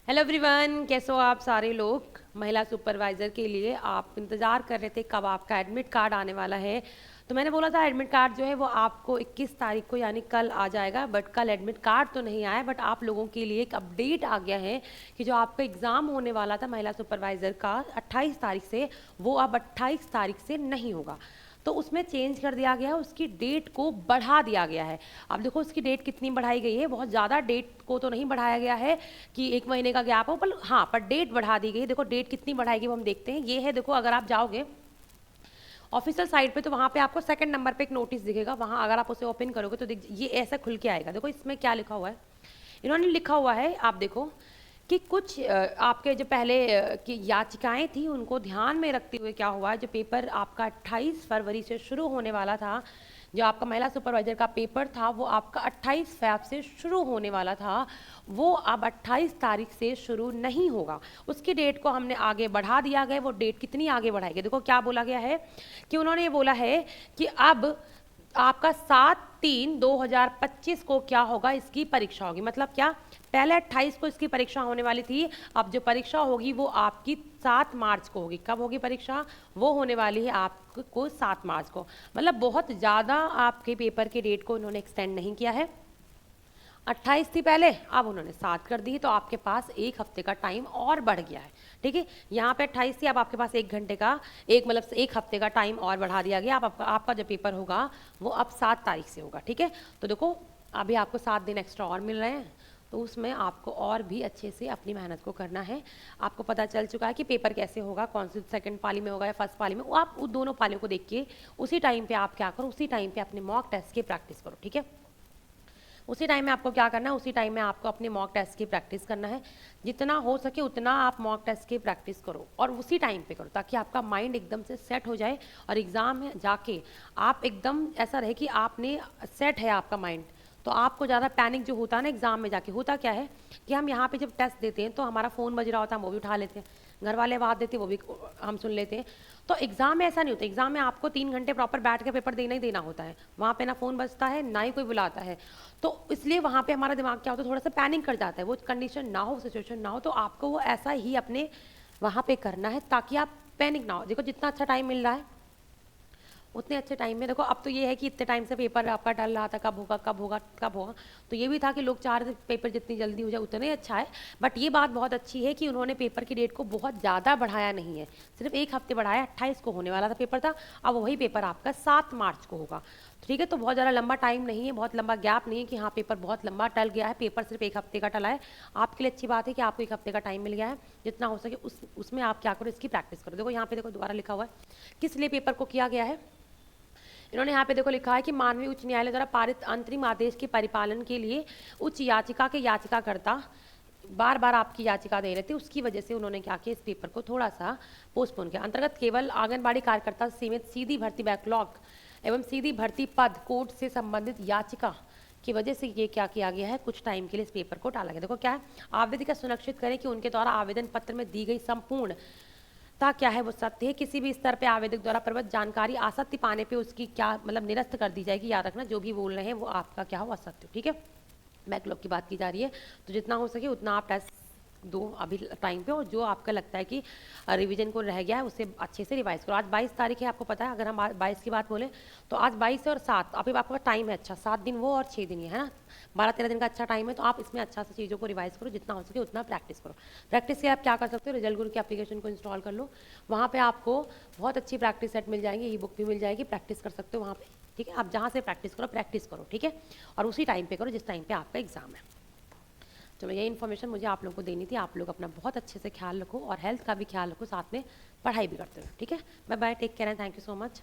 Hello everyone, कैसे हो आप सारे लोग। महिला सुपरवाइज़र के लिए आप इंतज़ार कर रहे थे कब आपका एडमिट कार्ड आने वाला है। तो मैंने बोला था एडमिट कार्ड जो है वो आपको 21 तारीख को यानी कल आ जाएगा, बट कल एडमिट कार्ड तो नहीं आया। बट आप लोगों के लिए एक अपडेट आ गया है कि जो आपका एग्ज़ाम होने वाला था महिला सुपरवाइज़र का 28 तारीख से, वो अब 28 तारीख से नहीं होगा। तो उसमें चेंज कर दिया गया है, उसकी डेट को बढ़ा दिया गया है। अब देखो उसकी डेट कितनी बढ़ाई गई है, बहुत ज़्यादा डेट को तो नहीं बढ़ाया गया है कि 1 महीने का गैप हो, पर हाँ, पर डेट बढ़ा दी गई है। देखो डेट कितनी बढ़ाएगी वो हम देखते हैं। ये है, देखो अगर आप जाओगे ऑफिशियल साइट पे तो वहाँ पे आपको सेकंड नंबर पे एक नोटिस दिखेगा। वहाँ अगर आप उसे ओपन करोगे तो ये ऐसा खुल के आएगा। देखो इसमें क्या लिखा हुआ है, इन्होंने लिखा हुआ है, आप देखो कि कुछ आपके जो पहले की याचिकाएं थी उनको ध्यान में रखते हुए क्या हुआ है, जो पेपर आपका 28 फरवरी से शुरू होने वाला था, जो आपका महिला सुपरवाइजर का पेपर था वो आपका 28 फरवरी से शुरू होने वाला था, वो अब 28 तारीख से शुरू नहीं होगा। उसकी डेट को हमने आगे बढ़ा दिया गया। वो डेट कितनी आगे बढ़ाएगी, देखो क्या बोला गया है कि उन्होंने ये बोला है कि अब आपका 7/3/2025 को क्या होगा, इसकी परीक्षा होगी। मतलब क्या, पहले 28 को इसकी परीक्षा होने वाली थी, अब जो परीक्षा होगी वो आपकी 7 मार्च को होगी। कब होगी परीक्षा, वो होने वाली है आपको 7 मार्च को। मतलब बहुत ज़्यादा आपके पेपर की डेट को उन्होंने एक्सटेंड नहीं किया है। 28 थी पहले, अब उन्होंने 7 कर दी, तो आपके पास एक हफ्ते का टाइम और बढ़ गया है। ठीक है, यहाँ पे 28 थी, अब आपके पास 1 घंटे का मतलब एक हफ्ते का टाइम और बढ़ा दिया गया। अब आपका जो पेपर होगा वो अब 7 तारीख से होगा। ठीक है, तो देखो अभी आपको 7 दिन एक्स्ट्रा और मिल रहे हैं, तो उसमें आपको और भी अच्छे से अपनी मेहनत को करना है। आपको पता चल चुका है कि पेपर कैसे होगा, कौन सी सेकंड पाली में होगा या फर्स्ट पाली में। वो आप उन दोनों पालियों को देख के उसी टाइम पे आप क्या करो, उसी टाइम पे अपने मॉक टेस्ट की प्रैक्टिस करो। ठीक है, उसी टाइम में आपको क्या करना है, उसी टाइम में आपको अपने मॉक टेस्ट की प्रैक्टिस करना है। जितना हो सके उतना आप मॉक टेस्ट की प्रैक्टिस करो और उसी टाइम पे करो, ताकि आपका माइंड एकदम से सेट हो जाए और एग्ज़ाम में जाके आप एकदम ऐसा रहे कि आपने सेट है आपका माइंड। तो आपको ज़्यादा पैनिक जो होता है ना एग्ज़ाम में जाके, होता क्या है कि हम यहाँ पे जब टेस्ट देते हैं तो हमारा फ़ोन बज रहा होता है, हम वो भी उठा लेते हैं, घर वाले बात देते हैं वो भी हम सुन लेते हैं। तो एग्ज़ाम में ऐसा नहीं होता। एग्ज़ाम में आपको 3 घंटे प्रॉपर बैठ के पेपर देना ही देना होता है। वहाँ पे ना फ़ोन बजता है ना ही कोई बुलाता है। तो इसलिए वहाँ पे हमारा दिमाग क्या होता है, थोड़ा सा पैनिक कर जाता है। वो कंडीशन ना हो, सिचुएशन ना हो, तो आपको वो ऐसा ही अपने वहाँ पे करना है ताकि आप पैनिक ना हो। देखो जितना अच्छा टाइम मिल रहा है उतने अच्छे टाइम में, देखो अब तो ये है कि इतने टाइम से पेपर आपका टल रहा था, कब होगा कब होगा कब होगा। तो ये भी था कि लोग चाह रहे थे पेपर जितनी जल्दी हो जाए उतना ही अच्छा है। बट ये बात बहुत अच्छी है कि उन्होंने पेपर की डेट को बहुत ज़्यादा बढ़ाया नहीं है, सिर्फ एक हफ्ते बढ़ाया। 28 को होने वाला था पेपर था, अब वही पेपर आपका 7 मार्च को होगा। ठीक है, तो बहुत ज़्यादा लंबा टाइम नहीं है, बहुत लंबा गैप नहीं है कि हाँ पेपर बहुत लंबा टल गया है। पेपर सिर्फ एक हफ्ते का टला है। आपके लिए अच्छी बात है कि आपको एक हफ्ते का टाइम मिल गया है। जितना हो सके उसमें आप क्या करो, इसकी प्रैक्टिस करो। देखो यहाँ पे देखो दोबारा लिखा हुआ है किस लिए पेपर को किया गया है। इन्होंने यहाँ पे देखो लिखा है कि माननीय उच्च न्यायालय द्वारा पारित अंतरिम आदेश के परिपालन के लिए उच्च याचिका के याचिकाकर्ता बार बार आपकी याचिका दे रहे थे, उसकी वजह से उन्होंने क्या किया, इस पेपर को थोड़ा सा पोस्टपोन किया। अंतर्गत केवल आंगनबाड़ी कार्यकर्ता सीमित सीधी भर्ती बैकलॉग एवं सीधी भर्ती पद कोड से संबंधित याचिका की वजह से ये क्या किया गया है, कुछ टाइम के लिए इस पेपर को टाला गया। देखो क्या है, आवेदक का सुनिश्चित करें कि उनके द्वारा आवेदन पत्र में दी गई संपूर्ण क्या है वो सत्य है। किसी भी स्तर पे आवेदक द्वारा प्रदत्त जानकारी असत्य पाने पे उसकी क्या मतलब निरस्त कर दी जाएगी। याद रखना जो भी बोल रहे हैं वो आपका क्या हो, असत्य। ठीक है, बैकलॉग की बात की जा रही है, तो जितना हो सके उतना आप टेस्ट दो अभी टाइम पे, और जो आपका लगता है कि रिवीजन को रह गया है उसे अच्छे से रिवाइज करो। आज 22 तारीख है, आपको पता है। अगर हम 22 की बात बोलें तो आज 22 और 7 अभी आपके पास टाइम है अच्छा, 7 दिन वो और 6 दिन ये है ना, 12-13 दिन का अच्छा टाइम है। तो आप इसमें अच्छा से चीज़ों को रिवाइज करो, जितना हो सके उतना प्रैक्टिस करो। प्रैक्टिस से आप क्या कर सकते हो, रिजल्ट गुरु की एप्लीकेशन को इंस्टॉल कर लो, वहाँ पे आपको बहुत अच्छी प्रैक्टिस सेट मिल जाएंगे, ई बुक भी मिल जाएगी, प्रैक्टिस कर सकते हो वहाँ पे। ठीक है, आप जहाँ से प्रैक्टिस करो। ठीक है, और उसी टाइम पे करो जिस टाइम पे आपका एग्जाम है। चलो ये इन्फॉर्मेशन मुझे आप लोगों को देनी थी। आप लोग अपना बहुत अच्छे से ख्याल रखो और हेल्थ का भी ख्याल रखो, साथ में पढ़ाई भी करते रहो। ठीक है, bye bye, take care and thank you so much.